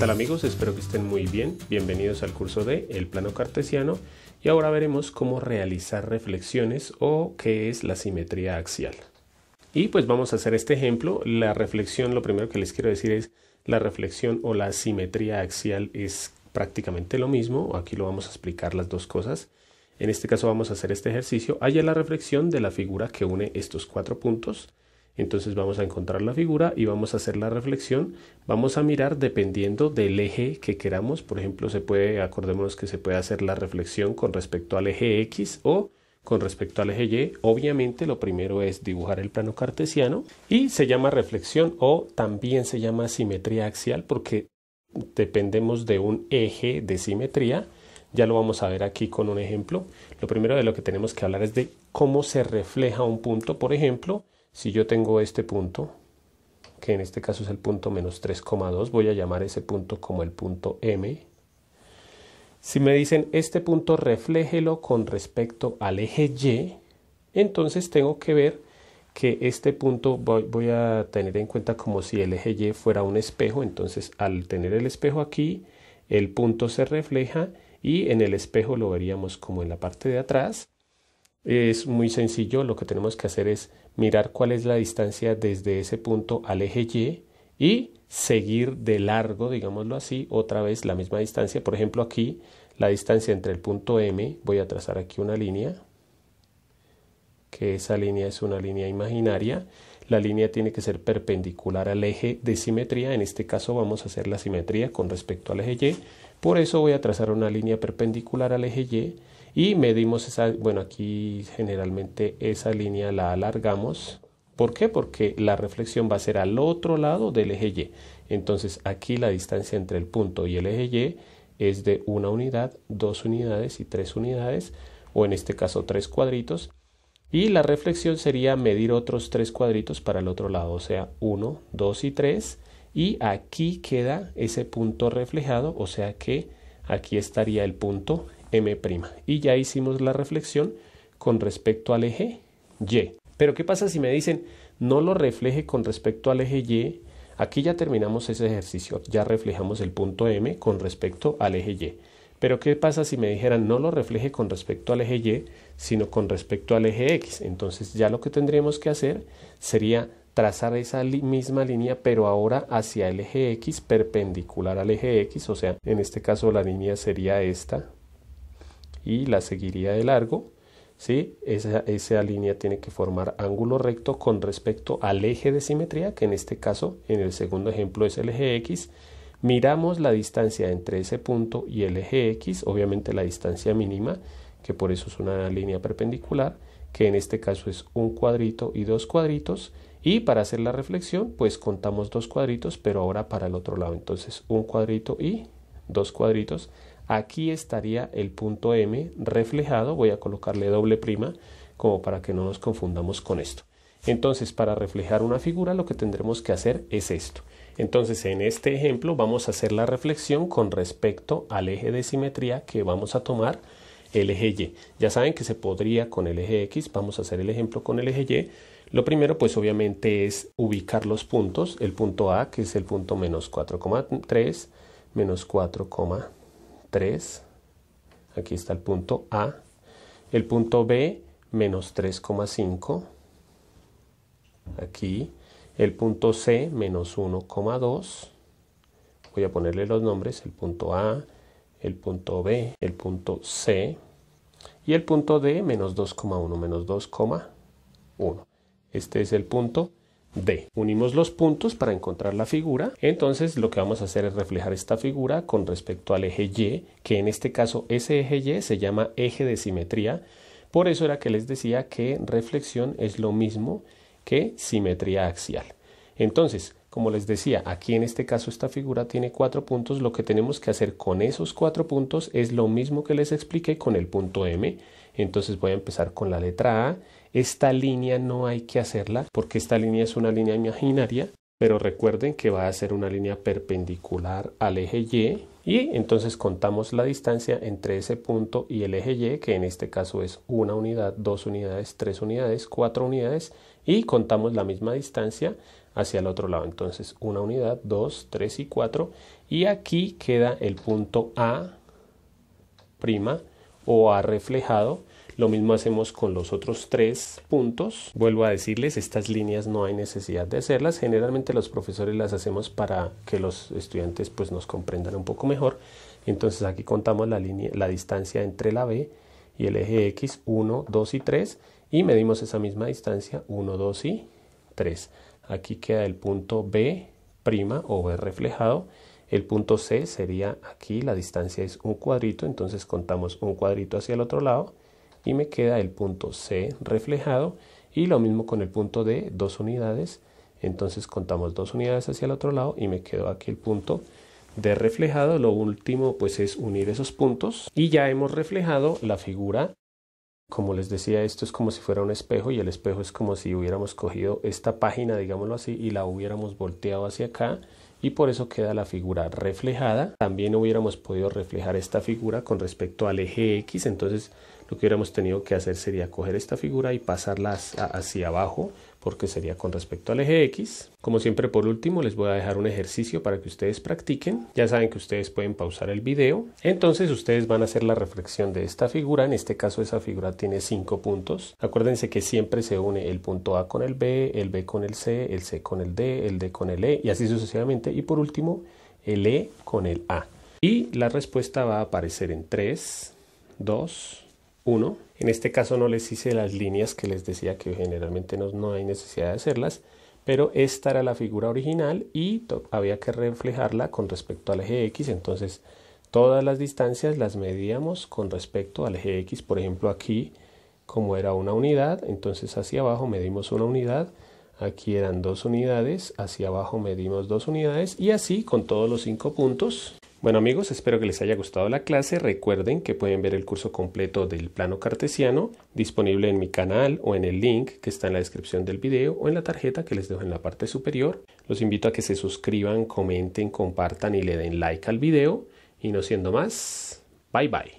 tal amigos? Espero que estén muy bien. Bienvenidos al curso de El Plano Cartesiano y ahora veremos cómo realizar reflexiones o qué es la simetría axial. Y pues vamos a hacer este ejemplo. La reflexión, lo primero que les quiero decir es la reflexión o la simetría axial es prácticamente lo mismo. Aquí lo vamos a explicar las dos cosas. En este caso vamos a hacer este ejercicio. Haya la reflexión de la figura que une estos cuatro puntos. Entonces vamos a encontrar la figura y vamos a hacer la reflexión. Vamos a mirar dependiendo del eje que queramos. Por ejemplo, acordémonos que se puede hacer la reflexión con respecto al eje X o con respecto al eje Y. Obviamente lo primero es dibujar el plano cartesiano y se llama reflexión o también se llama simetría axial porque dependemos de un eje de simetría. Ya lo vamos a ver aquí con un ejemplo. Lo primero de lo que tenemos que hablar es de cómo se refleja un punto. Por ejemplo, si yo tengo este punto, que en este caso es el punto menos 3,2, voy a llamar ese punto como el punto M. Si me dicen este punto refléjelo con respecto al eje Y, entonces tengo que ver que este punto voy a tener en cuenta como si el eje Y fuera un espejo. Entonces al tener el espejo aquí, el punto se refleja y en el espejo lo veríamos como en la parte de atrás. Es muy sencillo, lo que tenemos que hacer es mirar cuál es la distancia desde ese punto al eje Y seguir de largo, digámoslo así, otra vez la misma distancia. Por ejemplo, aquí la distancia entre el punto M, voy a trazar aquí una línea, que esa línea es una línea imaginaria. La línea tiene que ser perpendicular al eje de simetría. En este caso vamos a hacer la simetría con respecto al eje Y. Por eso voy a trazar una línea perpendicular al eje Y medimos esa, bueno, aquí generalmente esa línea la alargamos. ¿Por qué? Porque la reflexión va a ser al otro lado del eje Y. Entonces aquí la distancia entre el punto y el eje Y es de 1 unidad, 2 unidades y 3 unidades, o en este caso 3 cuadritos. Y la reflexión sería medir otros 3 cuadritos para el otro lado, o sea 1, 2 y 3. Y aquí queda ese punto reflejado, o sea que aquí estaría el punto M'. Y ya hicimos la reflexión con respecto al eje Y. Pero ¿qué pasa si me dicen no lo refleje con respecto al eje Y? Aquí ya terminamos ese ejercicio, ya reflejamos el punto M con respecto al eje Y. Pero ¿qué pasa si me dijeran no lo refleje con respecto al eje Y, sino con respecto al eje X? Entonces ya lo que tendríamos que hacer sería trazar esa misma línea, pero ahora hacia el eje X, perpendicular al eje X, o sea, en este caso la línea sería esta y la seguiría de largo, ¿sí? Esa línea tiene que formar ángulo recto con respecto al eje de simetría, que en este caso, en el segundo ejemplo, es el eje X. Miramos la distancia entre ese punto y el eje X, obviamente la distancia mínima, que por eso es una línea perpendicular, que en este caso es un cuadrito y 2 cuadritos, y para hacer la reflexión pues contamos 2 cuadritos, pero ahora para el otro lado, entonces un cuadrito y 2 cuadritos. Aquí estaría el punto M reflejado, voy a colocarle doble prima como para que no nos confundamos con esto. Entonces para reflejar una figura lo que tendremos que hacer es esto. Entonces en este ejemplo vamos a hacer la reflexión con respecto al eje de simetría que vamos a tomar, el eje Y. Ya saben que se podría con el eje X, vamos a hacer el ejemplo con el eje Y. Lo primero pues obviamente es ubicar los puntos, el punto A que es el punto menos 4,3, menos 4,3, aquí está el punto A, el punto B menos 3,5, aquí, el punto C menos 1,2, voy a ponerle los nombres, el punto A, el punto B, el punto C y el punto D menos 2,1, menos 2,1. Este es el punto D. Unimos los puntos para encontrar la figura. Entonces lo que vamos a hacer es reflejar esta figura con respecto al eje Y, que en este caso ese eje Y se llama eje de simetría. Por eso era que les decía que reflexión es lo mismo que simetría axial. Entonces, como les decía, aquí en este caso esta figura tiene 4 puntos. Lo que tenemos que hacer con esos 4 puntos es lo mismo que les expliqué con el punto M. Entonces voy a empezar con la letra A. Esta línea no hay que hacerla porque esta línea es una línea imaginaria, pero recuerden que va a ser una línea perpendicular al eje Y. Y entonces contamos la distancia entre ese punto y el eje Y, que en este caso es 1 unidad, 2 unidades, 3 unidades, 4 unidades. Y contamos la misma distancia hacia el otro lado. Entonces 1 unidad, 2, 3 y 4. Y aquí queda el punto A' o A reflejado. Lo mismo hacemos con los otros 3 puntos. Vuelvo a decirles, estas líneas no hay necesidad de hacerlas. Generalmente los profesores las hacemos para que los estudiantes pues nos comprendan un poco mejor. Entonces aquí contamos la distancia entre la B y el eje X, 1, 2 y 3. Y medimos esa misma distancia, 1, 2 y 3. Aquí queda el punto B' o B reflejado. El punto C sería aquí, la distancia es un cuadrito, entonces contamos un cuadrito hacia el otro lado y me queda el punto C reflejado, y lo mismo con el punto D, 2 unidades, entonces contamos 2 unidades hacia el otro lado y me quedó aquí el punto D reflejado. Lo último pues es unir esos puntos y ya hemos reflejado la figura. Como les decía, esto es como si fuera un espejo, y el espejo es como si hubiéramos cogido esta página, digámoslo así, y la hubiéramos volteado hacia acá, y por eso queda la figura reflejada. También hubiéramos podido reflejar esta figura con respecto al eje X, entonces lo que hubiéramos tenido que hacer sería coger esta figura y pasarla hacia abajo, porque sería con respecto al eje X. Como siempre, por último, les voy a dejar un ejercicio para que ustedes practiquen. Ya saben que ustedes pueden pausar el video. Entonces ustedes van a hacer la reflexión de esta figura. En este caso esa figura tiene 5 puntos. Acuérdense que siempre se une el punto A con el B con el C con el D con el E, y así sucesivamente. Y por último, el E con el A. Y la respuesta va a aparecer en 3, 2, 1. En este caso no les hice las líneas que les decía que generalmente no hay necesidad de hacerlas, pero esta era la figura original y había que reflejarla con respecto al eje X. Entonces todas las distancias las medíamos con respecto al eje X. Por ejemplo, aquí como era una unidad, entonces hacia abajo medimos una unidad. Aquí eran 2 unidades, hacia abajo medimos 2 unidades, y así con todos los 5 puntos. Bueno amigos, espero que les haya gustado la clase. Recuerden que pueden ver el curso completo del plano cartesiano disponible en mi canal o en el link que está en la descripción del video o en la tarjeta que les dejo en la parte superior. Los invito a que se suscriban, comenten, compartan y le den like al video. Y no siendo más, bye bye.